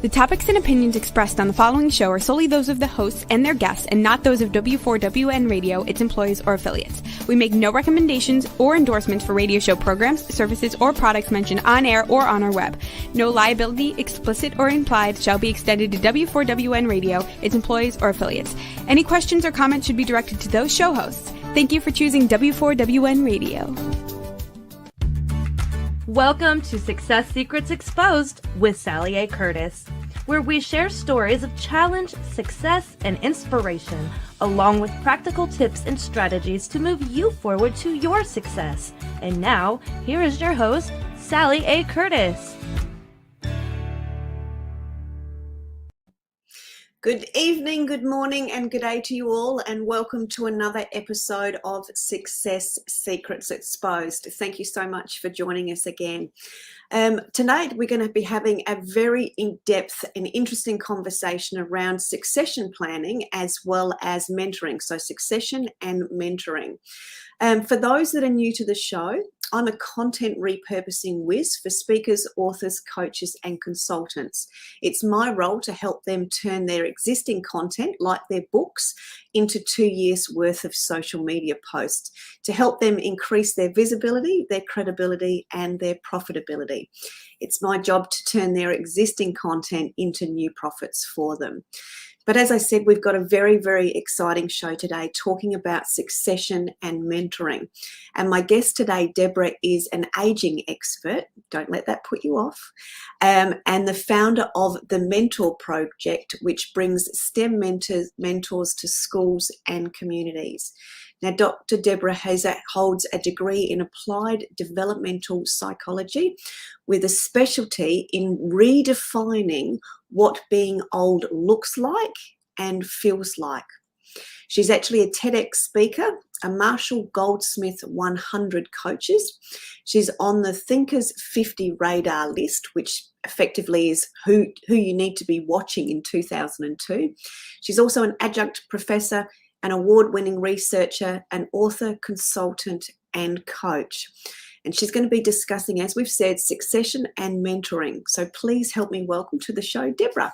The topics and opinions expressed on the following show are solely those of the hosts and their guests and not those of W4WN Radio, its employees, or affiliates. We make no recommendations or endorsements for radio show programs, services, or products mentioned on air or on our web. No liability, explicit or implied, shall be extended to W4WN Radio, its employees, or affiliates. Any questions or comments should be directed to those show hosts. Thank you for choosing W4WN Radio. Welcome to Success Secrets Exposed with Sally A. Curtis, where we share stories of challenge, success, and inspiration, along with practical tips and strategies to move you forward to your success. And now, here is your host, Sally A. Curtis. Good evening, good morning, and good day to you all, and welcome to another episode of Success Secrets Exposed. Thank you so much for joining us again. Tonight, we're going to be having a very in-depth and interesting conversation around succession planning as well as mentoring. So succession and mentoring. For those that are new to the show, I'm a content repurposing whiz for speakers, authors, coaches, and consultants. It's my role to help them turn their existing content, like their books, into 2 years' worth of social media posts to help them increase their visibility, their credibility, and their profitability. It's my job to turn their existing content into new profits for them. But as I said, we've got a very, very exciting show today talking about succession and mentoring. And my guest today, Deborah, is an aging expert. Don't let that put you off. And the founder of the Mentor Project, which brings STEM mentors to schools and communities. Now, Dr. Deborah holds a degree in applied developmental psychology with a specialty in redefining what being old looks like and feels like. She's actually a TEDx speaker, a Marshall Goldsmith 100 coaches. She's on the Thinkers 50 radar list, which effectively is who you need to be watching in 2002. She's also an adjunct professor, an award-winning researcher, an author, consultant, and coach. And she's going to be discussing, as we've said, succession and mentoring. So please help me welcome to the show, Deborah.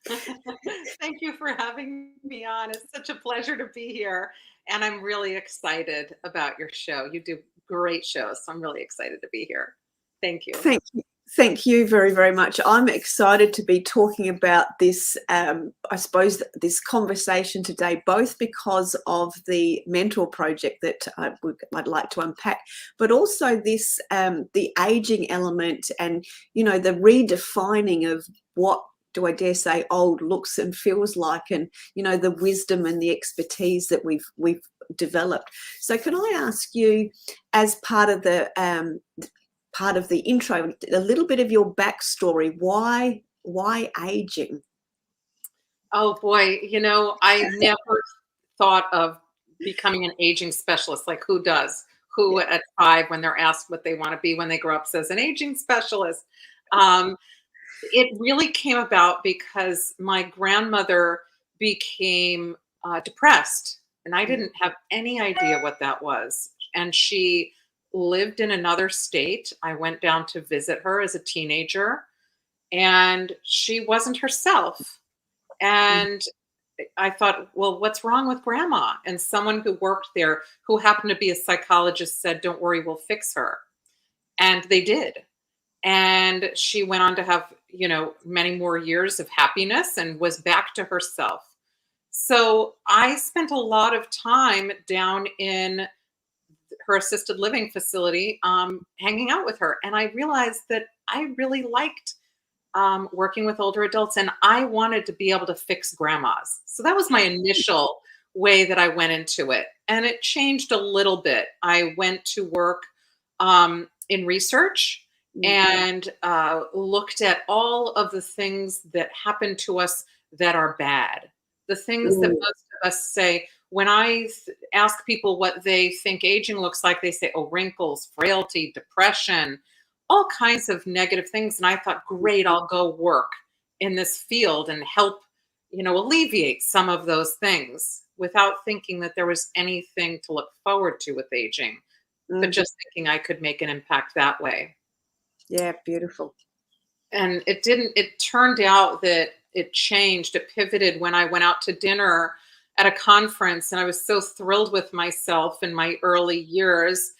Thank you for having me on. It's such a pleasure to be here. And I'm really excited about your show. You do great shows, so I'm really excited to be here. Thank you. Thank you. Thank you very, very much. I'm excited to be talking about this, I suppose, this conversation today, both because of the Mentor Project that I'd like to unpack, but also this, the aging element and, you know, the redefining of what, do I dare say, old looks and feels like, and, you know, the wisdom and the expertise that we've developed. So can I ask you, as part of the intro, a little bit of your backstory? Why aging? Oh boy, you know, I never thought of becoming an aging specialist. Like, who does? Who at 5, when they're asked what they want to be when they grow up, says an aging specialist? It really came about because my grandmother became depressed, and I didn't have any idea what that was. And she lived in another state. I went down to visit her as a teenager, and she wasn't herself. And I thought, well, what's wrong with grandma? And someone who worked there, who happened to be a psychologist, said, don't worry, we'll fix her. And they did. And she went on to have, you know, many more years of happiness and was back to herself. So I spent a lot of time down in her assisted living facility, hanging out with her. And I realized that I really liked working with older adults, and I wanted to be able to fix grandmas. So that was my initial way that I went into it. And it changed a little bit. I went to work in research and looked at all of the things that happen to us that are bad. The things that most of us say, when I ask people what they think aging looks like, they say, oh, wrinkles, frailty, depression, all kinds of negative things. And I thought, great, I'll go work in this field and help, you know, alleviate some of those things without thinking that there was anything to look forward to with aging, but just thinking I could make an impact that way. Yeah, beautiful. And it turned out that it changed. It pivoted when I went out to dinner at a conference, and I was so thrilled with myself in my early years,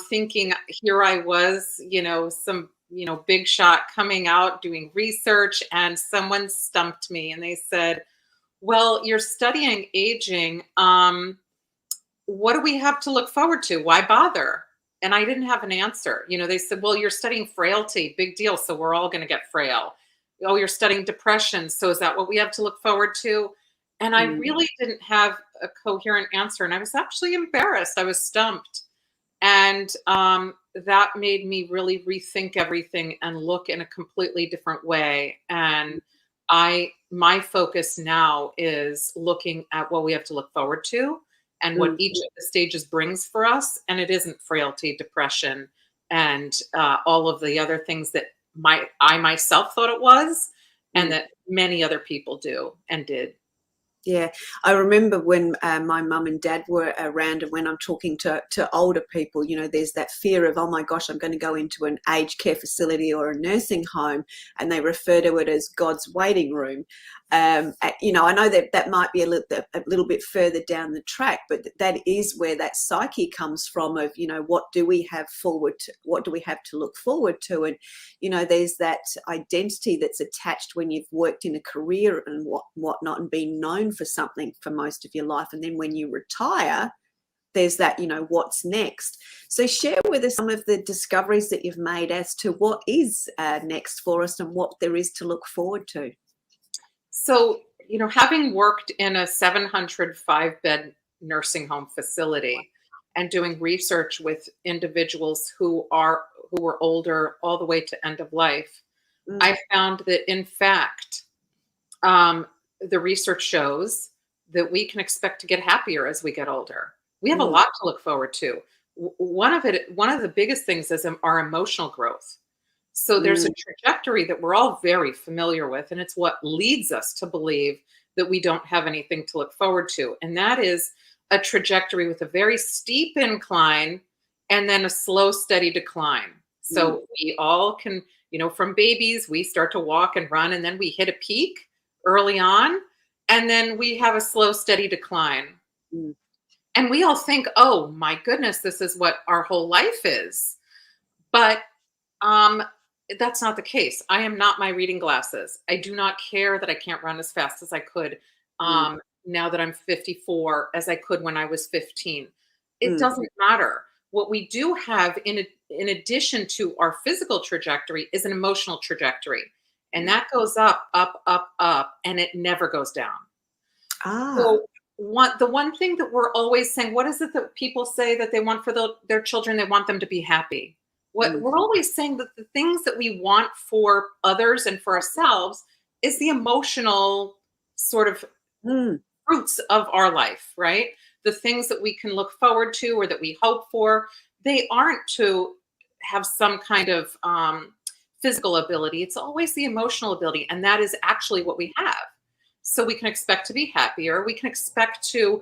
thinking here I was, some, big shot coming out doing research, and someone stumped me and they said, well, you're studying aging. What do we have to look forward to? Why bother? And I didn't have an answer. They said, well, you're studying frailty, big deal. So we're all going to get frail. Oh, you're studying depression. So is that what we have to look forward to? And I really didn't have a coherent answer. And I was actually embarrassed. I was stumped. And that made me really rethink everything and look in a completely different way. And my focus now is looking at what we have to look forward to and what each of the stages brings for us. And it isn't frailty, depression, and all of the other things that I myself thought it was, and that many other people do and did. Yeah, I remember when my mum and dad were around, and when I'm talking to older people, there's that fear of, oh my gosh, I'm going to go into an aged care facility or a nursing home, and they refer to it as God's waiting room. I know that might be a little bit further down the track, but that is where that psyche comes from of, what do we have to look forward to? And, there's that identity that's attached when you've worked in a career and whatnot and been known for something for most of your life. And then when you retire, there's that, what's next. So share with us some of the discoveries that you've made as to what is next for us and what there is to look forward to. So, having worked in a 705-bed nursing home facility and doing research with individuals who were older all the way to end of life, I found that, in fact, the research shows that we can expect to get happier as we get older. We have a lot to look forward to. One of the biggest things is our emotional growth. So there's a trajectory that we're all very familiar with, and it's what leads us to believe that we don't have anything to look forward to. And that is a trajectory with a very steep incline and then a slow, steady decline. So we all can, from babies, we start to walk and run, and then we hit a peak early on, and then we have a slow, steady decline. And we all think, oh my goodness, this is what our whole life is. But that's not the case. I am not my reading glasses. I do not care that I can't run as fast as I could now that I'm 54 as I could when I was 15. It doesn't matter. What we do have in addition to our physical trajectory is an emotional trajectory. And that goes up, up, up, up, and it never goes down. So the one thing that we're always saying, what is it that people say that they want for their children? They want them to be happy. We're always saying that the things that we want for others and for ourselves is the emotional sort of fruits of our life, right? The things that we can look forward to or that we hope for, they aren't to have some kind of physical ability. It's always the emotional ability. And that is actually what we have. So we can expect to be happier. We can expect to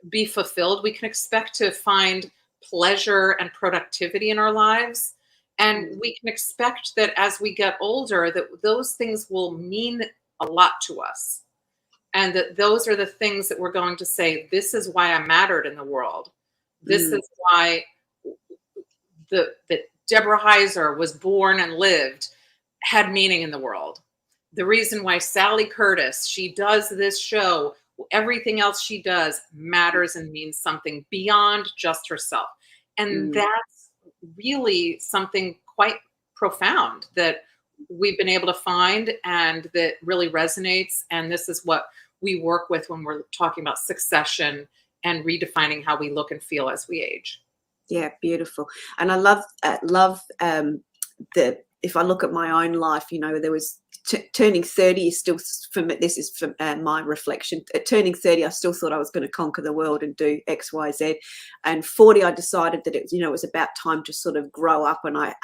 be fulfilled. We can expect to find pleasure and productivity in our lives. And we can expect that as we get older, that those things will mean a lot to us. And that those are the things that we're going to say, this is why I mattered in the world. This is why that Deborah Heiser was born and lived, had meaning in the world. The reason why Sally Curtis, she does this show, everything else she does matters and means something beyond just herself. And that's really something quite profound that we've been able to find and that really resonates. And this is what we work with when we're talking about succession and redefining how we look and feel as we age. Yeah, beautiful. And I love if I look at my own life, there was turning 30 is still, for me, this is for my reflection. At turning 30, I still thought I was going to conquer the world and do X, Y, Z. And 40, I decided that it was about time to sort of grow up, and I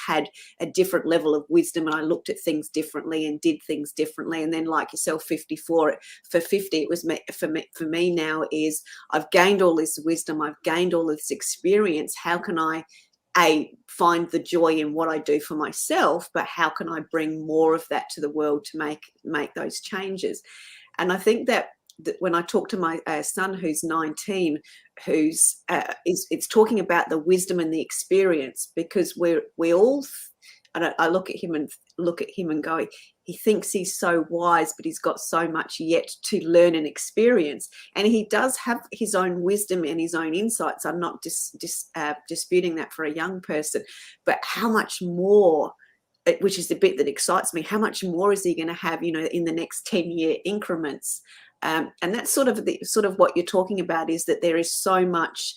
had a different level of wisdom, and I looked at things differently and did things differently. And then, like yourself, 54, for 50, it was for me now is I've gained all this wisdom, I've gained all this experience. How can I find the joy in what I do for myself, but how can I bring more of that to the world to make those changes? And I think that when I talk to my son, who's 19, who's it's talking about the wisdom and the experience, because we all. I look at him and go, he thinks he's so wise, but he's got so much yet to learn and experience. And he does have his own wisdom and his own insights. I'm not disputing that for a young person, but how much more, which is the bit that excites me, how much more is he going to have, in the next 10-year increments? And that's sort of what you're talking about, is that there is so much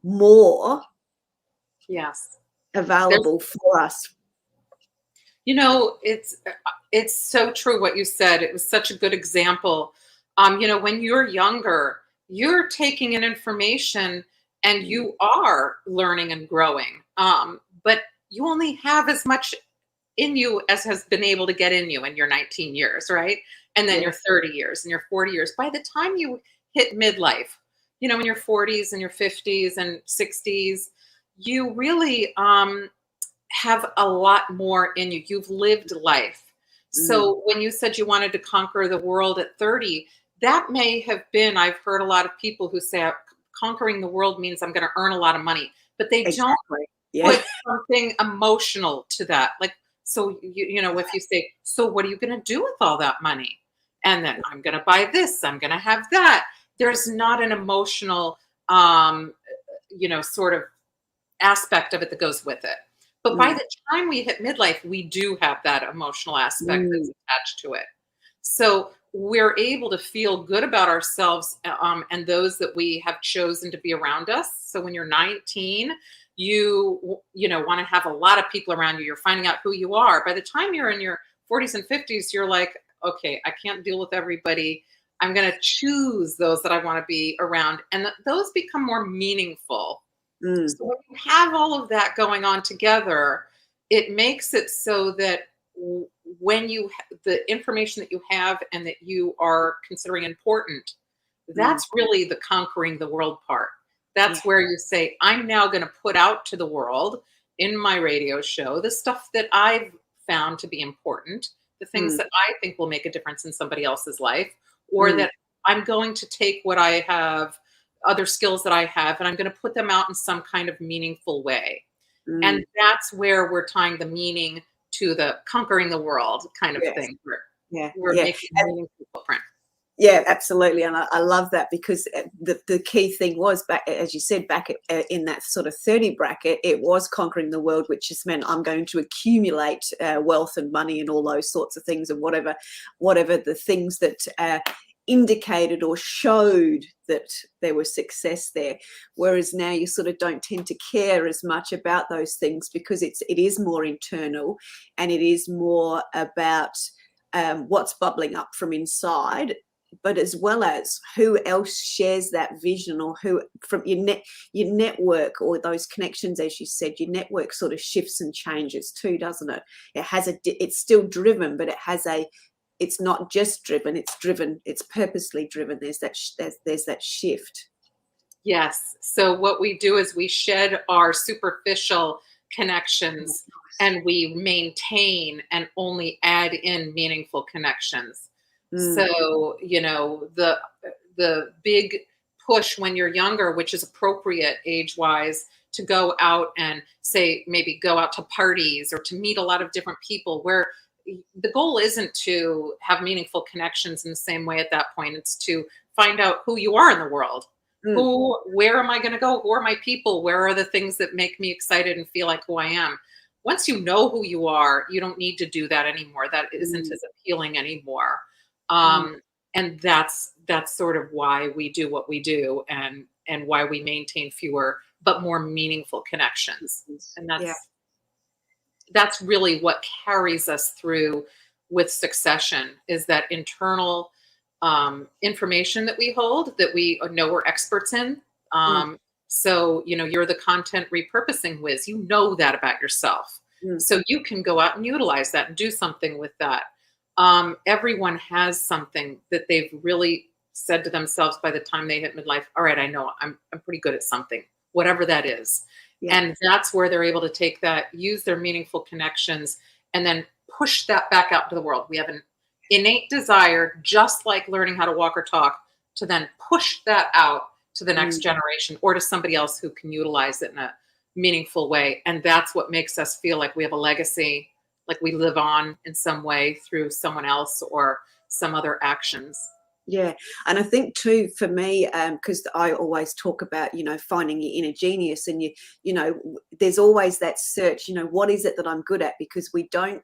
more available for us. It's so true what you said. It was such a good example. When you're younger, you're taking in information and you are learning and growing. But you only have as much in you as has been able to get in you in your 19 years, right? And then your 30 years and your 40 years. By the time you hit midlife, in your 40s and your 50s and 60s, you really have a lot more in you. You've lived life. So when you said you wanted to conquer the world at 30, that may have been, I've heard a lot of people who say conquering the world means I'm going to earn a lot of money, but they don't put something emotional to that. Like, so, if you say, so what are you going to do with all that money? And then I'm going to buy this, I'm going to have that. There's not an emotional, sort of aspect of it that goes with it. But by the time we hit midlife, we do have that emotional aspect that's attached to it. So we're able to feel good about ourselves and those that we have chosen to be around us. So when you're 19, you want to have a lot of people around you. You're finding out who you are. By the time you're in your 40s and 50s, you're like, okay, I can't deal with everybody. I'm going to choose those that I want to be around. And those become more meaningful. So when you have all of that going on together, it makes it so that when the information that you have and that you are considering important, that's really the conquering the world part. That's where you say, I'm now going to put out to the world in my radio show the stuff that I've found to be important, the things that I think will make a difference in somebody else's life, or that I'm going to take what I have, other skills that I have, and I'm going to put them out in some kind of meaningful way. And that's where we're tying the meaning to the conquering the world kind of thing. We're making a meaningful footprint. Yeah, absolutely. And I love that, because the key thing was, back, as you said, back in that sort of 30 bracket, it was conquering the world, which just meant I'm going to accumulate wealth and money and all those sorts of things, and whatever the things that indicated or showed that there was success there. Whereas now you sort of don't tend to care as much about those things, because it is more internal, and it is more about what's bubbling up from inside, but as well as who else shares that vision, or who from your network, or those connections, as you said, your network sort of shifts and changes too, doesn't it? It's still driven, but it's not just driven, it's purposely driven. There's that shift. Yes. So what we do is we shed our superficial connections and we maintain and only add in meaningful connections. So, the big push when you're younger, which is appropriate age-wise, to go out and maybe go out to parties or to meet a lot of different people, where the goal isn't to have meaningful connections in the same way at that point. It's to find out who you are in the world. Where am I going to go? Who are my people? Where are the things that make me excited and feel like who I am? Once you know who you are, you don't need to do that anymore. That isn't as appealing anymore. And that's sort of why we do what we do, and why we maintain fewer but more meaningful connections. And that's really what carries us through with Succession, is that internal information that we hold, that we know we're experts in. So, you're the content repurposing whiz. You know that about yourself. So you can go out and utilize that and do something with that. Everyone has something that they've really said to themselves by the time they hit midlife. All right, I know I'm pretty good at something. whatever that is. Yeah. And that's where they're able to take that, use their meaningful connections, and then push that back out to the world. We have an innate desire, just like learning how to walk or talk, to then push that out to the next generation or to somebody else who can utilize it in a meaningful way. And that's what makes us feel like we have a legacy, like we live on in some way through someone else or some other actions. Yeah. And I think too, for me, because I always talk about, finding your inner genius, and there's always that search, what is it that I'm good at? Because we can't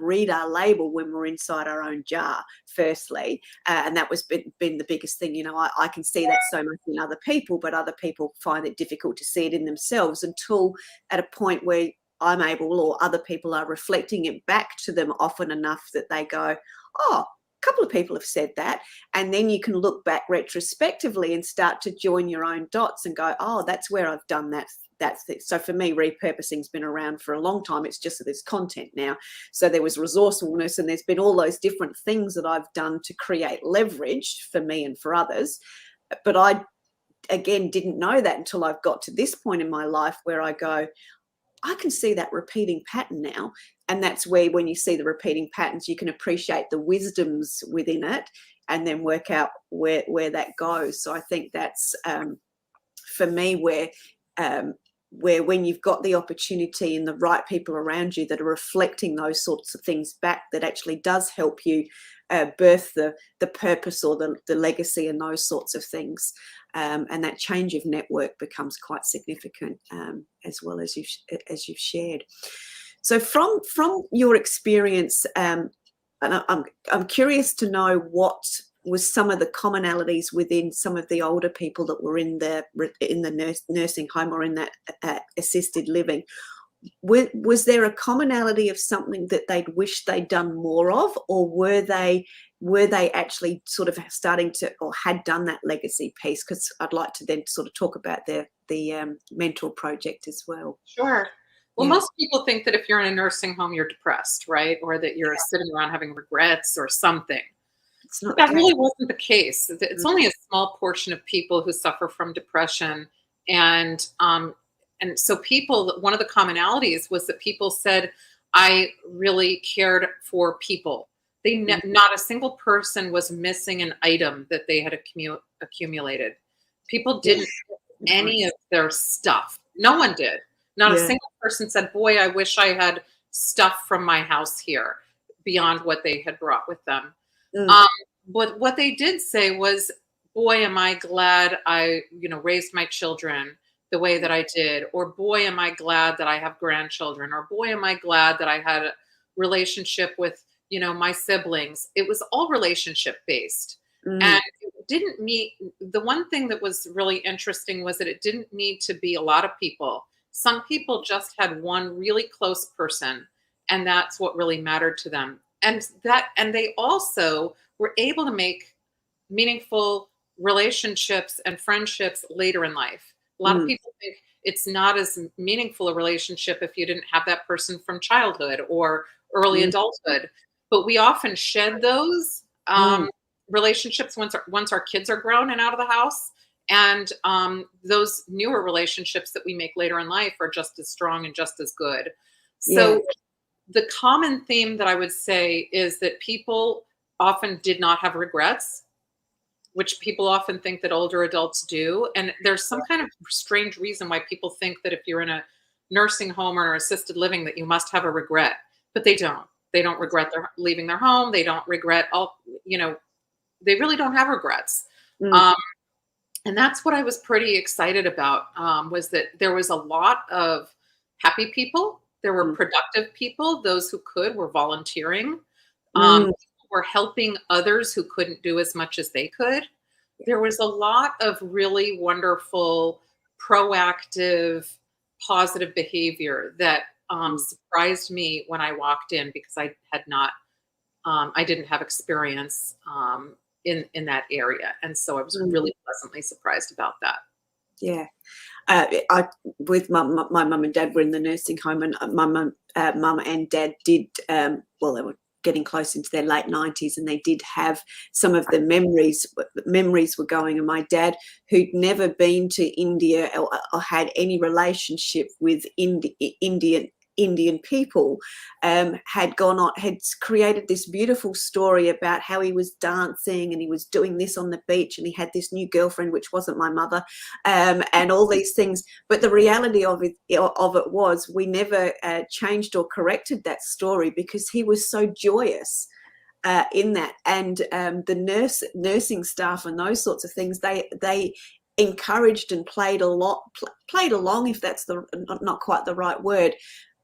read our label when we're inside our own jar, firstly. And that was been the biggest thing. I can see that so much in other people, but other people find it difficult to see it in themselves until at a point where I'm able, or other people are reflecting it back to them often enough that they go, oh, couple of people have said that, and then you can look back retrospectively and start to join your own dots and go, oh, that's where I've done that. So for me, repurposing's been around for a long time. It's just that there's content now. So there was resourcefulness, and there's been all those different things that I've done to create leverage for me and for others. But I, again, didn't know that until I've got to this point in my life where I go, I can see that repeating pattern now. And that's where, when you see the repeating patterns, you can appreciate the wisdoms within it and then work out where that goes. So I think that's, for me, where when you've got the opportunity and the right people around you that are reflecting those sorts of things back, that actually does help you birth the purpose or the legacy and those sorts of things. And that change of network becomes quite significant, as well as you've shared. So from your experience, and I'm curious to know what was some of the commonalities within some of the older people that were in the nursing home or in that assisted living. Was there a commonality of something that they'd wish they'd done more of, or were they actually sort of starting to, or had done that legacy piece? Because I'd like to then sort of talk about the mentor project as well. Sure. Well, Yeah. most people think that if you're in a nursing home, you're depressed, right? Or that you're sitting around having regrets or something. It's not That the really case. wasn't the case. It's only a small portion of people who suffer from depression. And so one of the commonalities was that people said, I really cared for people. Not a single person was missing an item that they had accumulated. People didn't get any of their stuff. No one did. Not a single person said, boy, I wish I had stuff from my house here beyond what they had brought with them. But what they did say was, boy, am I glad I, raised my children the way that I did, or boy, am I glad that I have grandchildren, or boy, am I glad that I had a relationship with, my siblings. It was all relationship based. And it didn't the one thing that was really interesting was that it didn't need to be a lot of people. Some people just had one really close person, and that's what really mattered to them. And they also were able to make meaningful relationships and friendships later in life. A lot of people think it's not as meaningful a relationship if you didn't have that person from childhood or early adulthood. But we often shed those relationships once our kids are grown and out of the house. And those newer relationships that we make later in life are just as strong and just as good. So the common theme that I would say is that people often did not have regrets, which people often think that older adults do. And there's some kind of strange reason why people think that if you're in a nursing home or assisted living that you must have a regret, but they don't. They don't regret leaving their home. They don't regret they really don't have regrets. And that's what I was pretty excited about, was that there was a lot of happy people. There were productive people. Those who were volunteering. Were helping others who couldn't do as much as they could. There was a lot of really wonderful, proactive, positive behavior that surprised me when I walked in, because I didn't have experience in that area. And so I was really pleasantly surprised about that. Yeah. With my mum and dad were in the nursing home, and my mum and dad did, they were getting close into their late 90s, and they did have some of the memories were going. And my dad, who'd never been to India or had any relationship with Indian people, had created this beautiful story about how he was dancing and he was doing this on the beach, and he had this new girlfriend, which wasn't my mother, and all these things. But the reality of it was we never changed or corrected that story, because he was so joyous in that. And the nursing staff and those sorts of things, they encouraged and played along, if that's not quite the right word.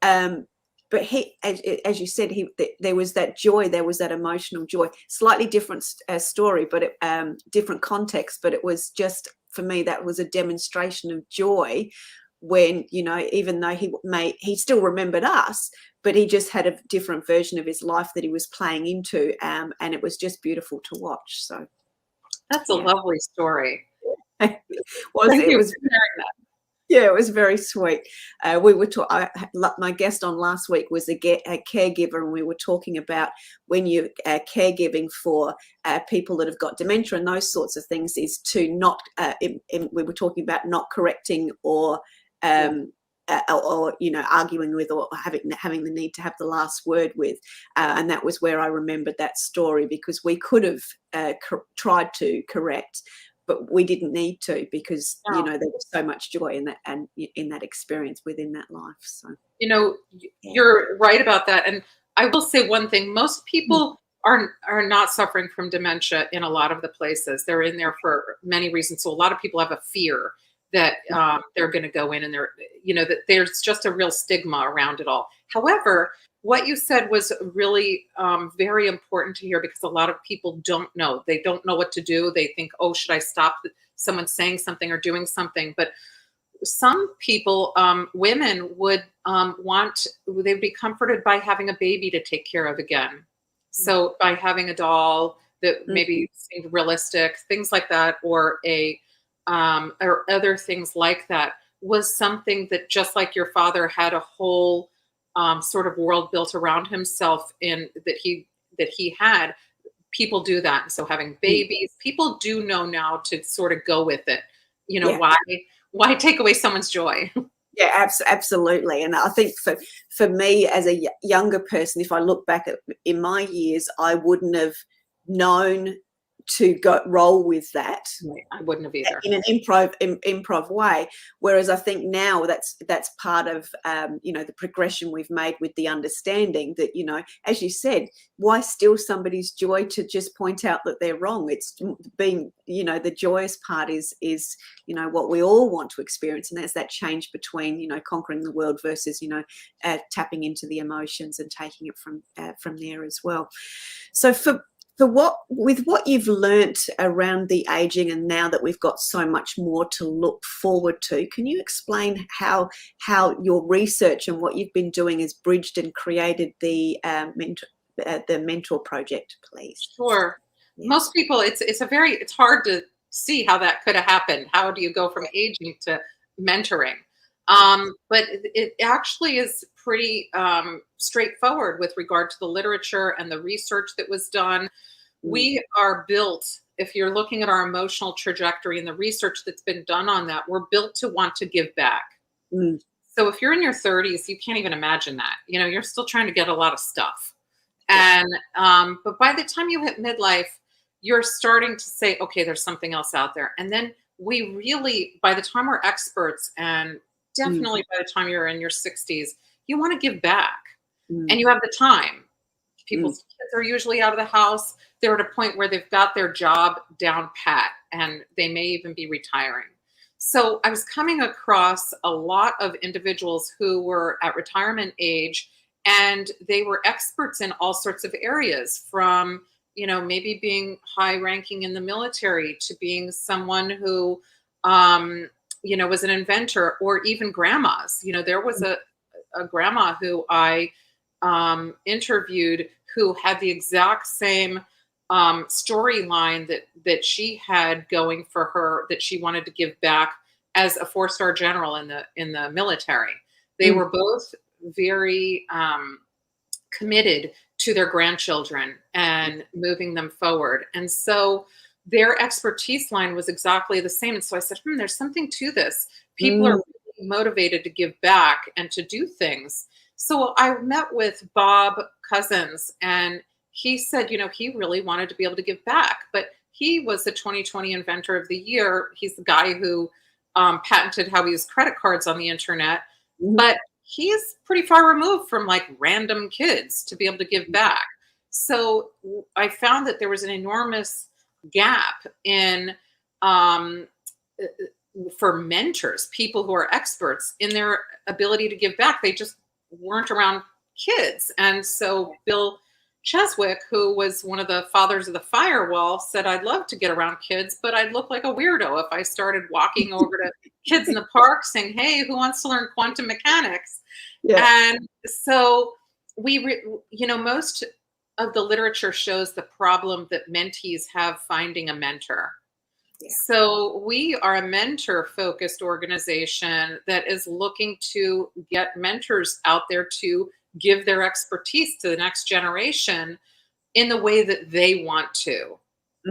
But he, as you said, there was that joy, there was that emotional joy. Slightly different story, but different context. But it was just, for me, that was a demonstration of joy. When, even though he still remembered us, but he just had a different version of his life that he was playing into, and it was just beautiful to watch. So that's a lovely story. It was Yeah, it was very sweet. We were my guest on last week was a caregiver, and we were talking about when you're caregiving for people that have got dementia and those sorts of things, is to not. We were talking about not correcting or arguing with, or having the need to have the last word with, and that was where I remembered that story, because we could have tried to correct, but we didn't need to, because there was so much joy in that, and in that experience within that life. So you're right about that. And I will say one thing: most people are not suffering from dementia in a lot of the places. They're in there for many reasons. So a lot of people have a fear that they're going to go in, and that there's just a real stigma around it all. However, what you said was really very important to hear, because a lot of people don't know. They don't know what to do. They think, oh, should I stop someone saying something or doing something? But some people, women, would they'd be comforted by having a baby to take care of again. So by having a doll that maybe seemed realistic, things like that, or or other things like that, was something that, just like your father had a whole sort of world built around himself that he had, people do that. So having babies, people do know now to sort of go with it. Why take away someone's joy? Yeah, absolutely. And I think for me as a younger person, if I look back in my years, I wouldn't have known to roll with that. I wouldn't have either, in an improv way. Whereas I think now that's part of the progression we've made, with the understanding that, as you said, why steal somebody's joy to just point out that they're wrong? It's being, the joyous part is what we all want to experience, and that's that change between conquering the world versus tapping into the emotions and taking it from there as well. So with what you've learnt around the aging, and now that we've got so much more to look forward to, can you explain how your research and what you've been doing has bridged and created the mentor project, please? Sure. Yeah. Most people, it's hard to see how that could have happened. How do you go from aging to mentoring? But it actually is pretty straightforward with regard to the literature and the research that was done. We are built, if you're looking at our emotional trajectory and the research that's been done on that, we're built to want to give back. So if you're in your 30s, you can't even imagine that. You're still trying to get a lot of stuff. And but by the time you hit midlife, you're starting to say, okay, there's something else out there. And then we really, by the time we're experts, and definitely by the time you're in your 60s, you want to give back. And you have the time. People's kids are usually out of the house. They're at a point where they've got their job down pat, and they may even be retiring. So I was coming across a lot of individuals who were at retirement age, and they were experts in all sorts of areas, from maybe being high ranking in the military to being someone who was an inventor, or even grandmas. There was a grandma who I interviewed, who had the exact same storyline that she had going for her, that she wanted to give back as a 4-star general in the military. They were both very committed to their grandchildren and moving them forward. And so their expertise line was exactly the same. And so I said, there's something to this. People are really motivated to give back and to do things. So I met with Bob Cousins, and he said, he really wanted to be able to give back, but he was the 2020 Inventor of the Year. He's the guy who patented how we use credit cards on the internet, but he's pretty far removed from like random kids to be able to give back. So I found that there was an enormous gap in for mentors, people who are experts in their ability to give back. They just weren't around kids. And so Bill Cheswick, who was one of the fathers of the firewall, said, I'd love to get around kids, but I'd look like a weirdo if I started walking over to kids in the park saying, hey, who wants to learn quantum mechanics? Yeah. And so most of the literature shows the problem that mentees have finding a mentor. Yeah. So we are a mentor-focused organization that is looking to get mentors out there to give their expertise to the next generation in the way that they want to,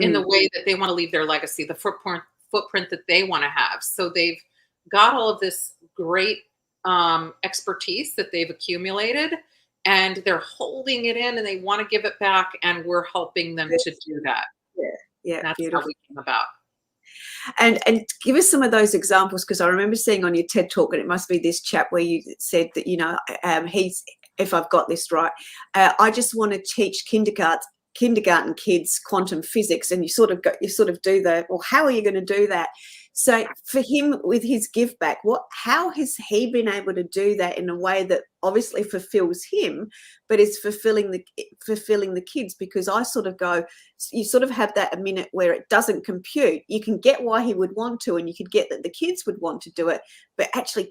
in the way that they want to leave their legacy, the footprint that they want to have. So they've got all of this great expertise that they've accumulated, and they're holding it in and they want to give it back, and we're helping them to do that. Yeah, that's beautiful. how we came about. And give us some of those examples, because I remember seeing on your TED Talk, and it must be this chap where you said that he's, if I've got this right, I just want to teach kindergarten kids quantum physics, and you sort of do the, well, how are you going to do that? So for him, with his give back, how has he been able to do that in a way that obviously fulfills him, but is fulfilling the kids? Because I sort of go, you sort of have that a minute where it doesn't compute. You can get why he would want to, and you could get that the kids would want to do it, but actually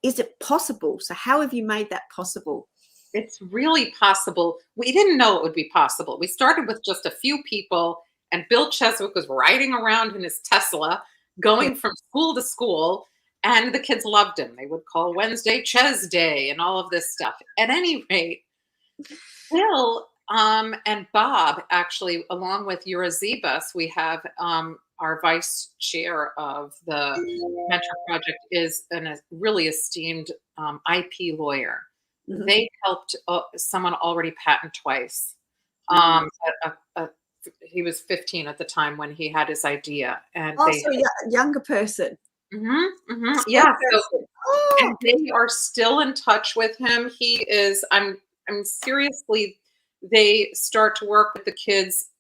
is it possible? So how have you made that possible? It's really possible. We didn't know it would be possible. We started with just a few people, and Bill Cheswick was riding around in his Tesla, going from school to school, and the kids loved him. They would call Wednesday Ches Day and all of this stuff. At any rate, Bill and Bob, actually, along with Yura Zebus, we have our vice chair of the Mentor Project is a really esteemed IP lawyer. Mm-hmm. They helped someone already patent twice. He was 15 at the time when he had his idea, and younger person. Mm-hmm, mm-hmm. Yeah, and they are still in touch with him. He is. I'm seriously. They start to work with the kids,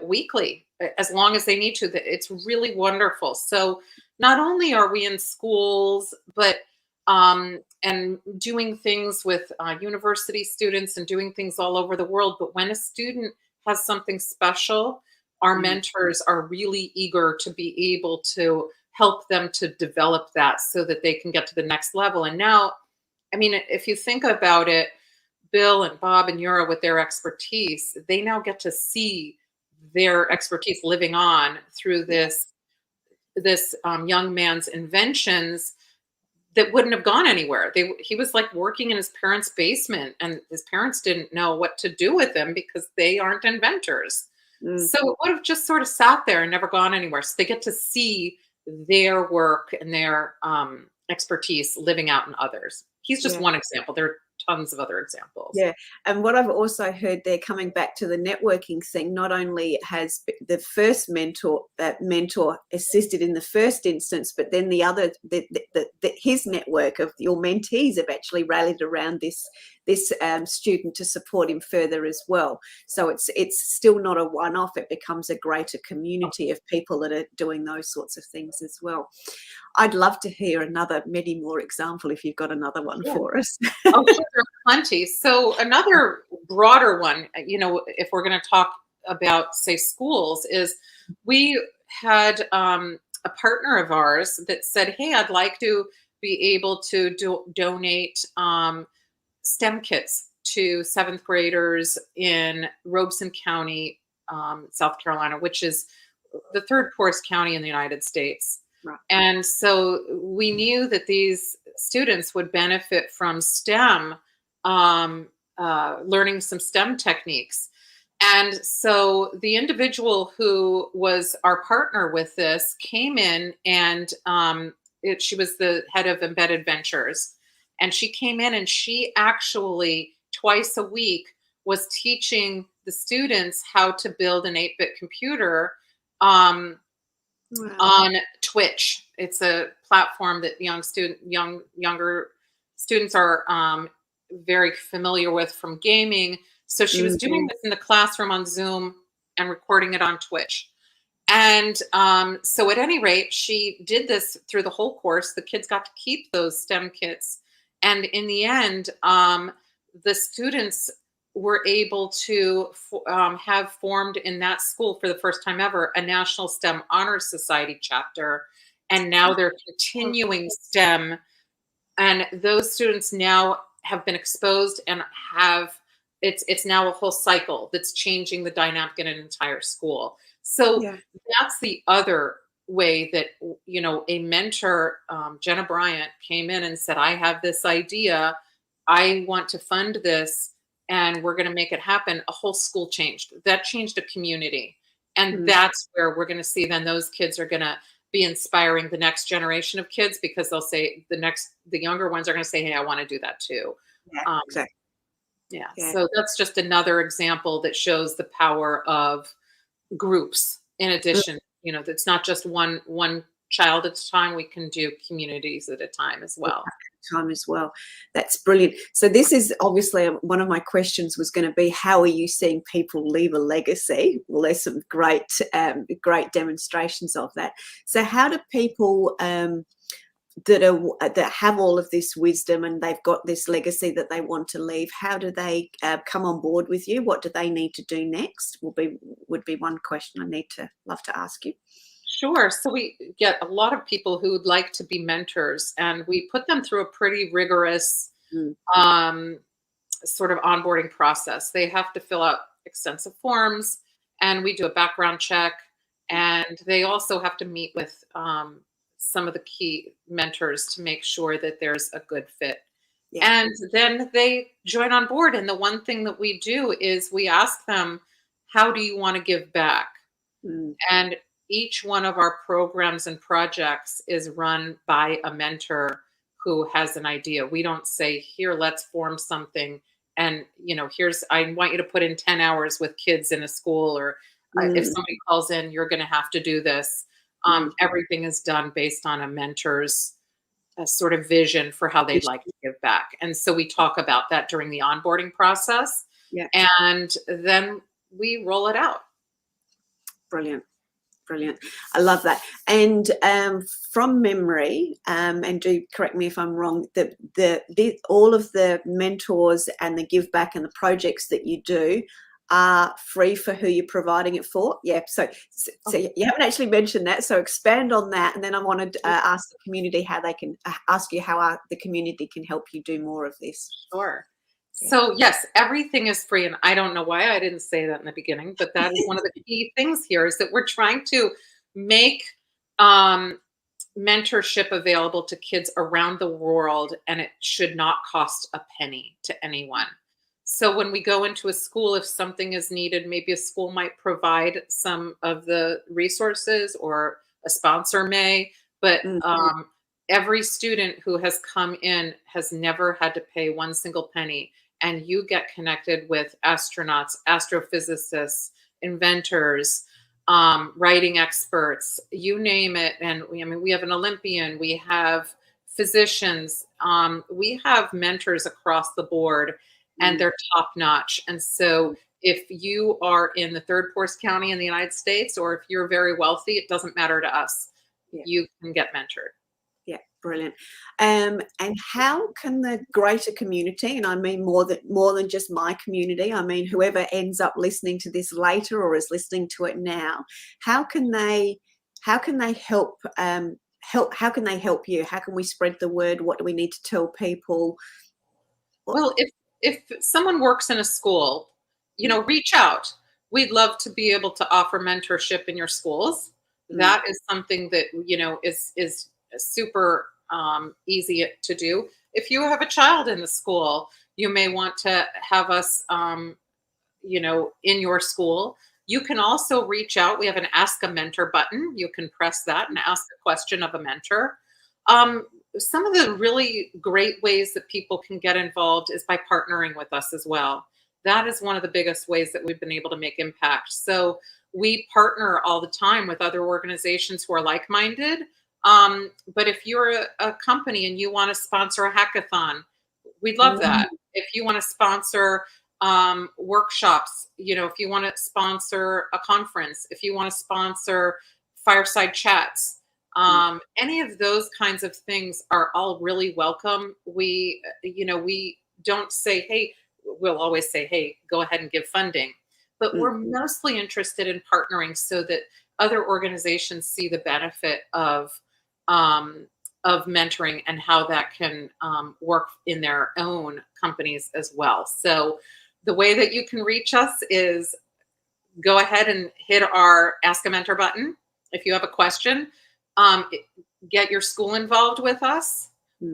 weekly, as long as they need to. It's really wonderful. So not only are we in schools, but and doing things with university students and doing things all over the world. But when a student has something special, our mentors are really eager to be able to help them to develop that so that they can get to the next level. And now, I mean, if you think about it, Bill and Bob and Yura, with their expertise, they now get to see their expertise living on through this young man's inventions that wouldn't have gone anywhere. He was like working in his parents' basement, and his parents didn't know what to do with him because they aren't inventors. So it would have just sort of sat there and never gone anywhere. So they get to see their work and their expertise living out in others. He's just one example. There are tons of other examples. Yeah. And what I've also heard there, coming back to the networking thing, not only has the first mentor assisted in the first instance, but then his network of your mentees have actually rallied around this student to support him further as well. So it's still not a one-off. It becomes a greater community of people that are doing those sorts of things as well. I'd love to hear many more example if you've got another one for us. Oh, sure, there are plenty. So another broader one, if we're going to talk about, say, schools, is we had a partner of ours that said, hey, I'd like to be able to donate STEM kits to seventh graders in Robeson County, South Carolina, which is the third poorest county in the United States. Right. And so we knew that these students would benefit from STEM learning some STEM techniques. And so the individual who was our partner with this came in, and she was the head of Embedded Ventures. And she came in and she actually twice a week was teaching the students how to build an 8-bit computer on Twitch. It's a platform that younger students are very familiar with from gaming. So she was doing this in the classroom on Zoom and recording it on Twitch. And so at any rate, she did this through the whole course. The kids got to keep those STEM kits. And in the end, the students were able to have formed in that school for the first time ever a National STEM Honor Society chapter. And now they're continuing STEM. And those students now have been exposed and have, it's now a whole cycle that's changing the dynamic in an entire school. So that's the other way that, a mentor, Jenna Bryant, came in and said, I have this idea. I want to fund this and we're going to make it happen. A whole school changed. That changed a community. And that's where we're going to see then those kids are going to be inspiring the next generation of kids, because they'll say the younger ones are going to say, hey, I want to do that too. Yeah, exactly. Yeah. So that's just another example that shows the power of groups. In addition, it's not just one child at a time. We can do communities at a time as well. That's brilliant. So this is obviously one of my questions was going to be, how are you seeing people leave a legacy? Well, there's some great demonstrations of that. So how do people that have all of this wisdom and they've got this legacy that they want to leave, how do they come on board with you? What do they need to do next? Would be one question love to ask you. Sure. So we get a lot of people who would like to be mentors, and we put them through a pretty rigorous sort of onboarding process. They have to fill out extensive forms, and we do a background check, and they also have to meet with some of the key mentors to make sure that there's a good fit. Yeah. And then they join on board. And the one thing that we do is we ask them, how do you want to give back? And each one of our programs and projects is run by a mentor who has an idea. We don't say, here, let's form something. And, I want you to put in 10 hours with kids in a school, or if somebody calls in, you're going to have to do this. Everything is done based on a mentor's sort of vision for how they'd like to give back. And so we talk about that during the onboarding process. Yeah. And then we roll it out. Brilliant. I love that. And from memory, and do correct me if I'm wrong, all of the mentors and the give back and the projects that you do are free for who you're providing it for. Yeah. So you haven't actually mentioned that. So expand on that. And then I wanted to ask the community how they can ask you how the community can help you do more of this. Sure. Yeah. So yes, everything is free. And I don't know why I didn't say that in the beginning, but that is one of the key things here, is that we're trying to make mentorship available to kids around the world, and it should not cost a penny to anyone. So when we go into a school, if something is needed, maybe a school might provide some of the resources, or a sponsor may, but every student who has come in has never had to pay one single penny. And you get connected with astronauts, astrophysicists, inventors, writing experts, you name it. And we have an Olympian, we have physicians, we have mentors across the board, and they're top notch. And so if you are in the third poorest county in the United States, or if you're very wealthy, it doesn't matter to us. Yeah. You can get mentored. Yeah, brilliant. And how can the greater community, and I mean more than just my community, I mean whoever ends up listening to this later or is listening to it now, how can they help how can they help you? How can we spread the word? What do we need to tell people? Well, if someone works in a school, reach out. We'd love to be able to offer mentorship in your schools. That is something that, is super easy to do. If you have a child in the school, You may want to have us, in your school. You can also reach out. We have an Ask a Mentor button. You can press that and ask a question of a mentor. Some of the really great ways that people can get involved is by partnering with us as well. That is one of the biggest ways that we've been able to make impact. So we partner all the time with other organizations who are like-minded. But if you're a company and you want to sponsor a hackathon, we'd love that. If you want to sponsor workshops, if you want to sponsor a conference, if you want to sponsor fireside chats, any of those kinds of things are all really welcome. We don't say, hey, we'll always say, hey, go ahead and give funding. But we're mostly interested in partnering so that other organizations see the benefit of mentoring and how that can work in their own companies as well. So the way that you can reach us is go ahead and hit our Ask a Mentor button. If you have a question, get your school involved with us,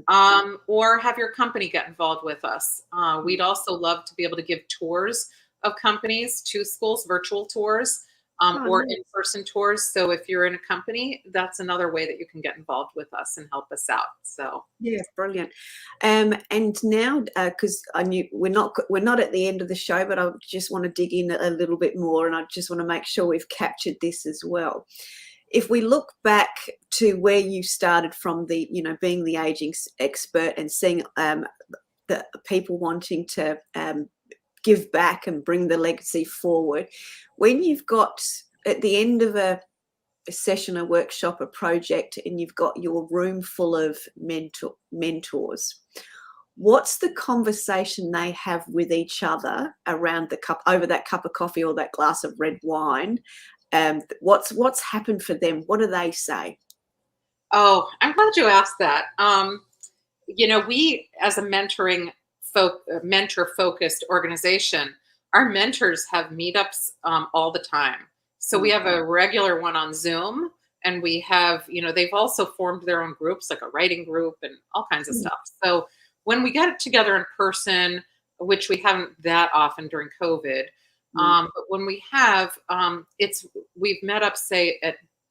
or have your company get involved with us. We'd also love to be able to give tours of companies to schools, virtual tours, or in-person tours. So if you're in a company, that's another way that you can get involved with us and help us out. So yeah, brilliant. And now, because I knew we're not at the end of the show, but I just want to dig in a little bit more, and I just want to make sure we've captured this as well. If we look back to where you started from, the being the aging expert and seeing the people wanting to give back and bring the legacy forward, when you've got at the end of a session, a workshop, a project, and you've got your room full of mentors, what's the conversation they have with each other around the cup, over that cup of coffee or that glass of red wine? What's happened for them? What do they say? Oh, I'm glad you asked that. We, as a mentor-focused organization, our mentors have meetups all the time. So we have a regular one on Zoom, and we have, they've also formed their own groups, like a writing group and all kinds of stuff. So when we get together in person, which we haven't that often during COVID, but when we have, we've met up, say,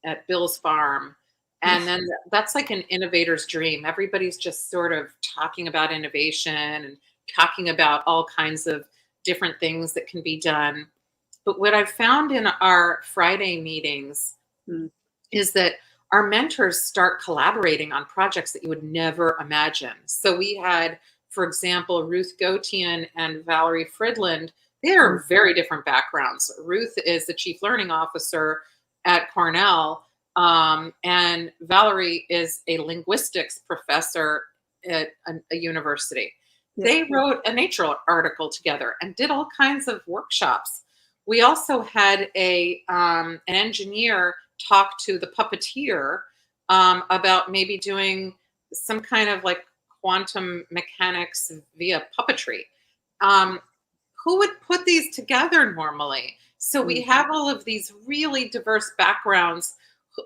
at Bill's farm, and then that's like an innovator's dream. Everybody's just sort of talking about innovation and talking about all kinds of different things that can be done. But what I've found in our Friday meetings is that our mentors start collaborating on projects that you would never imagine. So we had, for example, Ruth Gautian and Valerie Fridland. They are very different backgrounds. Ruth is the chief learning officer at Cornell, and Valerie is a linguistics professor at a university. They wrote a Nature article together and did all kinds of workshops. We also had an engineer talk to the puppeteer about maybe doing some kind of like quantum mechanics via puppetry. Who would put these together normally? So we have all of these really diverse backgrounds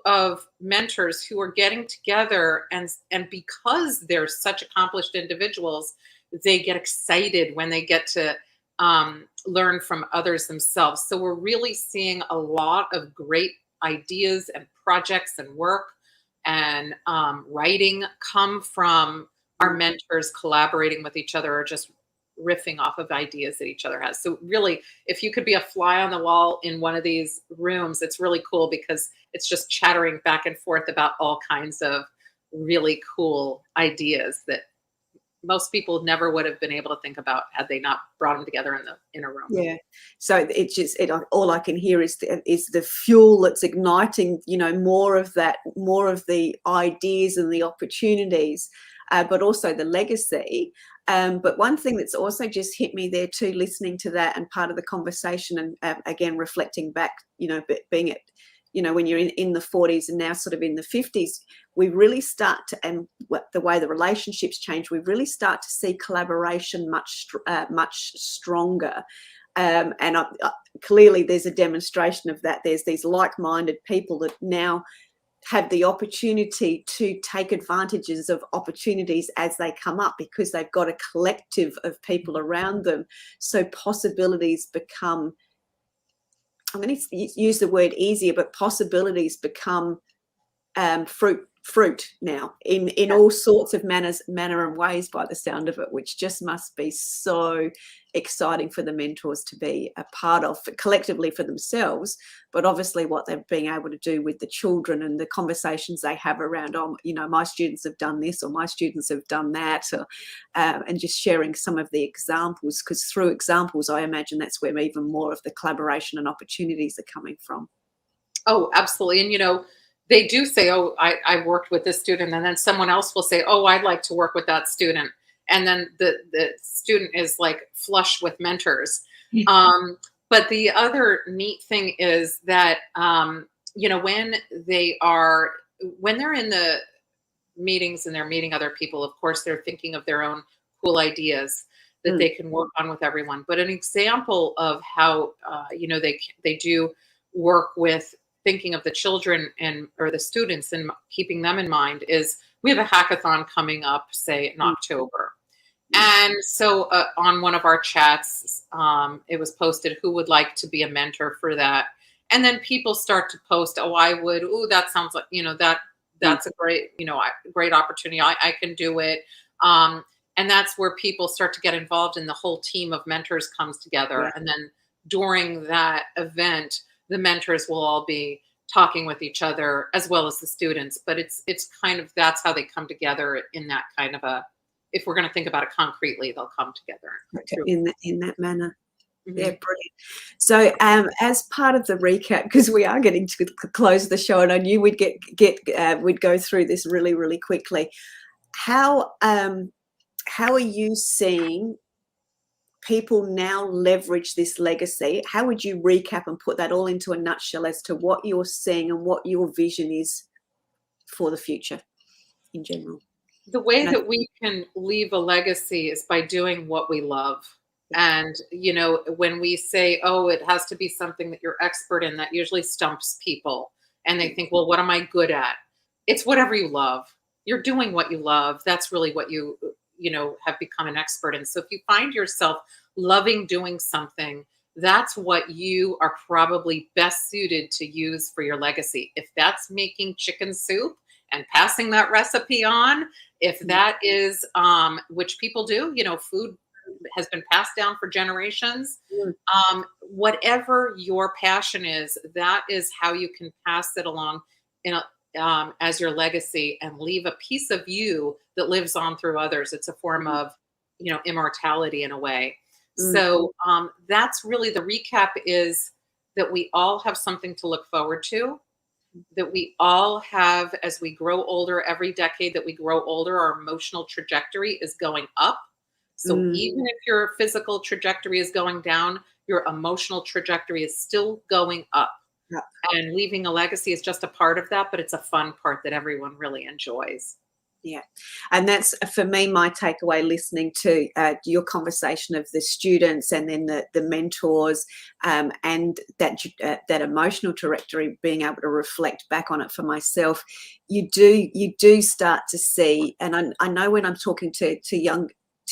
of mentors who are getting together, and because they're such accomplished individuals, they get excited when they get to learn from others themselves. So we're really seeing a lot of great ideas and projects and work and writing come from our mentors collaborating with each other, or just riffing off of ideas that each other has. So really, if you could be a fly on the wall in one of these rooms, it's really cool because it's just chattering back and forth about all kinds of really cool ideas that most people never would have been able to think about had they not brought them together in a room. Yeah. So it's just all I can hear is the fuel that's igniting, more of the ideas and the opportunities, but also the legacy. But one thing that's also just hit me there too, listening to that and part of the conversation, and again reflecting back, being at, when you're in the 40s and now sort of in the 50s, we really start to, and the way the relationships change, we really start to see collaboration much stronger. And clearly there's a demonstration of that. There's these like-minded people that now have the opportunity to take advantages of opportunities as they come up, because they've got a collective of people around them. So possibilities become, I'm going to use the word easier, but possibilities become fruit now in all sorts of manner and ways, by the sound of it, which just must be so exciting for the mentors to be a part of, collectively for themselves, but obviously what they're being able to do with the children and the conversations they have around, oh, you know, my students have done this, or my students have done that, or, and just sharing some of the examples, because through examples, I imagine that's where even more of the collaboration and opportunities are coming from. Oh, absolutely. And, you know, they do say, oh, I worked with this student, and then someone else will say, oh, I'd like to work with that student. And then the student is like flush with mentors. But the other neat thing is that, you know, when they're in the meetings and they're meeting other people, of course, they're thinking of their own cool ideas that they can work on with everyone. But an example of how, you know, they do work with thinking of the children or the students and keeping them in mind is, we have a hackathon coming up, say in October. And so on one of our chats, it was posted, who would like to be a mentor for that? And then people start to post, oh, I would, oh, that sounds like, you know, that's a great, you know, great opportunity. I can do it. And that's where people start to get involved, and the whole team of mentors comes together. Yeah. And then during that event, the mentors will all be talking with each other as well as the students. But it's kind of, that's how they come together in that kind of a, if we're going to think about it concretely, they'll come together in that manner. Mm-hmm. Yeah, brilliant. So as part of the recap, because we are getting to close the show, and I knew we'd we'd go through this really, really quickly. How are you seeing people now leverage this legacy? How would you recap and put that all into a nutshell as to what you're seeing and what your vision is for the future in general? The way that we can leave a legacy is by doing what we love. And, you know, when we say, oh, it has to be something that you're expert in, that usually stumps people. And they think, well, what am I good at? It's whatever you love. You're doing what you love. That's really what you know, have become an expert in. So if you find yourself loving doing something, that's what you are probably best suited to use for your legacy. If that's making chicken soup and passing that recipe on, if that is, which people do, you know, food has been passed down for generations. Whatever your passion is, that is how you can pass it along in as your legacy, and leave a piece of you that lives on through others. It's a form of, you know, immortality in a way. So that's really the recap, is that we all have something to look forward to, that we all have, as we grow older, every decade that we grow older, our emotional trajectory is going up. So even if your physical trajectory is going down, your emotional trajectory is still going up. Yeah. And leaving a legacy is just a part of that, but it's a fun part that everyone really enjoys. Yeah. And that's, for me, my takeaway listening to your conversation of the students and then the mentors, and that emotional trajectory, being able to reflect back on it for myself. You do start to see, and I know when I'm talking to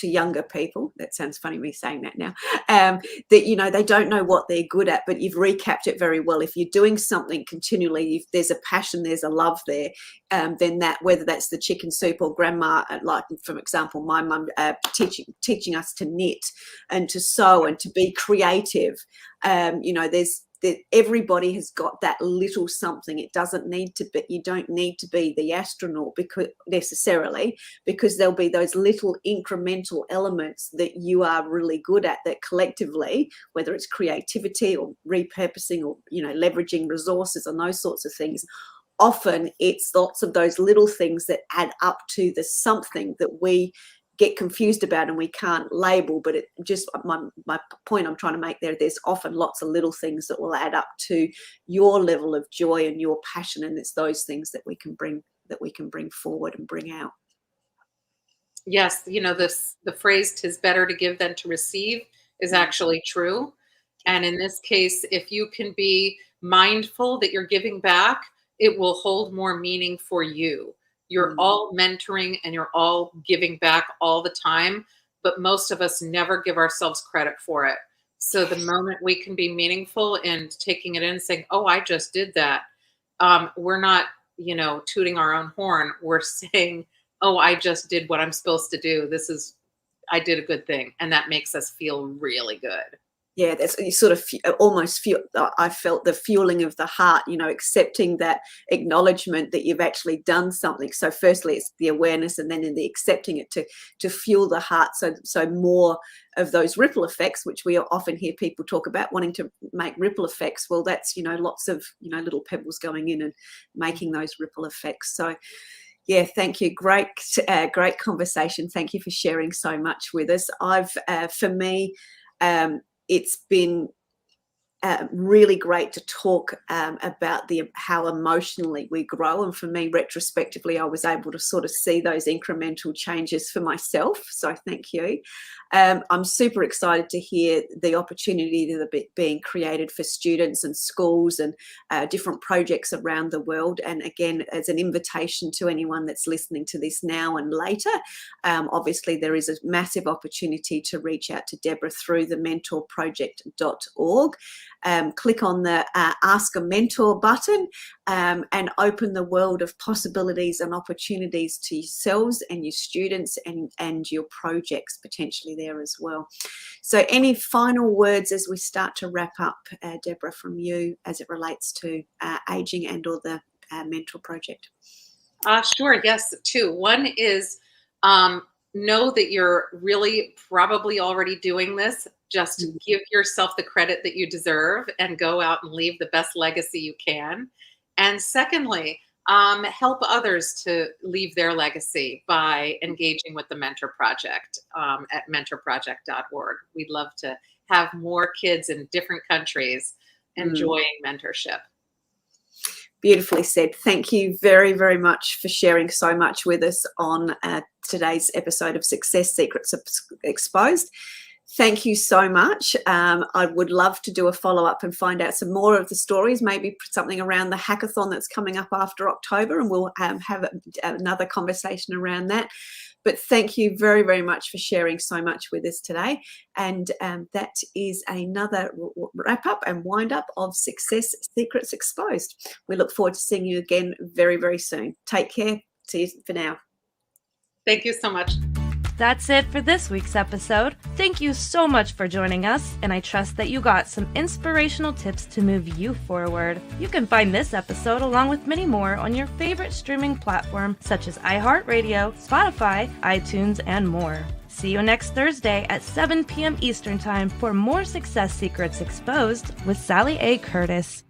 younger people, that sounds funny me saying that now, that, you know, they don't know what they're good at, but you've recapped it very well. If you're doing something continually, if there's a passion, there's a love there, then that, whether that's the chicken soup or grandma, like for example, my mum teaching us to knit and to sew and to be creative, you know, that everybody has got that little something. It doesn't need to be, you don't need to be the astronaut necessarily, because there'll be those little incremental elements that you are really good at, that collectively, whether it's creativity or repurposing or, you know, leveraging resources and those sorts of things, often it's lots of those little things that add up to the something that we get confused about and we can't label. But it just, my point I'm trying to make there, there's often lots of little things that will add up to your level of joy and your passion, and it's those things that we can bring forward and bring out. Yes, you know, the phrase "'tis better to give than to receive" is actually true. And in this case, if you can be mindful that you're giving back, it will hold more meaning for you. You're all mentoring and you're all giving back all the time, but most of us never give ourselves credit for it. So the moment we can be meaningful and taking it in and saying, oh, I just did that. We're not, tooting our own horn. We're saying, oh, I just did what I'm supposed to do. I did a good thing. And that makes us feel really good. Yeah, that's you sort of almost feel. I felt the fueling of the heart, accepting that acknowledgement that you've actually done something. So, firstly, it's the awareness, and then in the accepting it to fuel the heart. So more of those ripple effects, which we often hear people talk about, wanting to make ripple effects. Well, that's lots of little pebbles going in and making those ripple effects. So. Yeah, thank you. Great conversation. Thank you for sharing so much with us. For me, it's been really great to talk about how emotionally we grow. And for me, retrospectively, I was able to sort of see those incremental changes for myself. So thank you. I'm super excited to hear the opportunity that are being created for students and schools and different projects around the world. And again, as an invitation to anyone that's listening to this now and later, obviously there is a massive opportunity to reach out to Deborah through the mentorproject.org. Click on the Ask a Mentor button and open the world of possibilities and opportunities to yourselves and your students and your projects potentially there as well. So any final words as we start to wrap up, Deborah, from you as it relates to aging and or the Mentor Project? Sure, yes, two. One is know that you're really probably already doing this. Just give yourself the credit that you deserve and go out and leave the best legacy you can. And secondly, help others to leave their legacy by engaging with the Mentor Project at mentorproject.org. We'd love to have more kids in different countries enjoying mentorship. Beautifully said. Thank you very, very much for sharing so much with us on today's episode of Success Secrets Exposed. Thank you so much. I would love to do a follow-up and find out some more of the stories, maybe something around the hackathon that's coming up after October, and we'll have another conversation around that. But thank you very, very much for sharing so much with us today. And that is another wrap-up and wind-up of Success Secrets Exposed. We look forward to seeing you again very, very soon. Take care. See you for now. Thank you so much. That's it for this week's episode. Thank you so much for joining us, and I trust that you got some inspirational tips to move you forward. You can find this episode along with many more on your favorite streaming platform such as iHeartRadio, Spotify, iTunes, and more. See you next Thursday at 7 p.m. Eastern Time for more Success Secrets Exposed with Sally A. Curtis.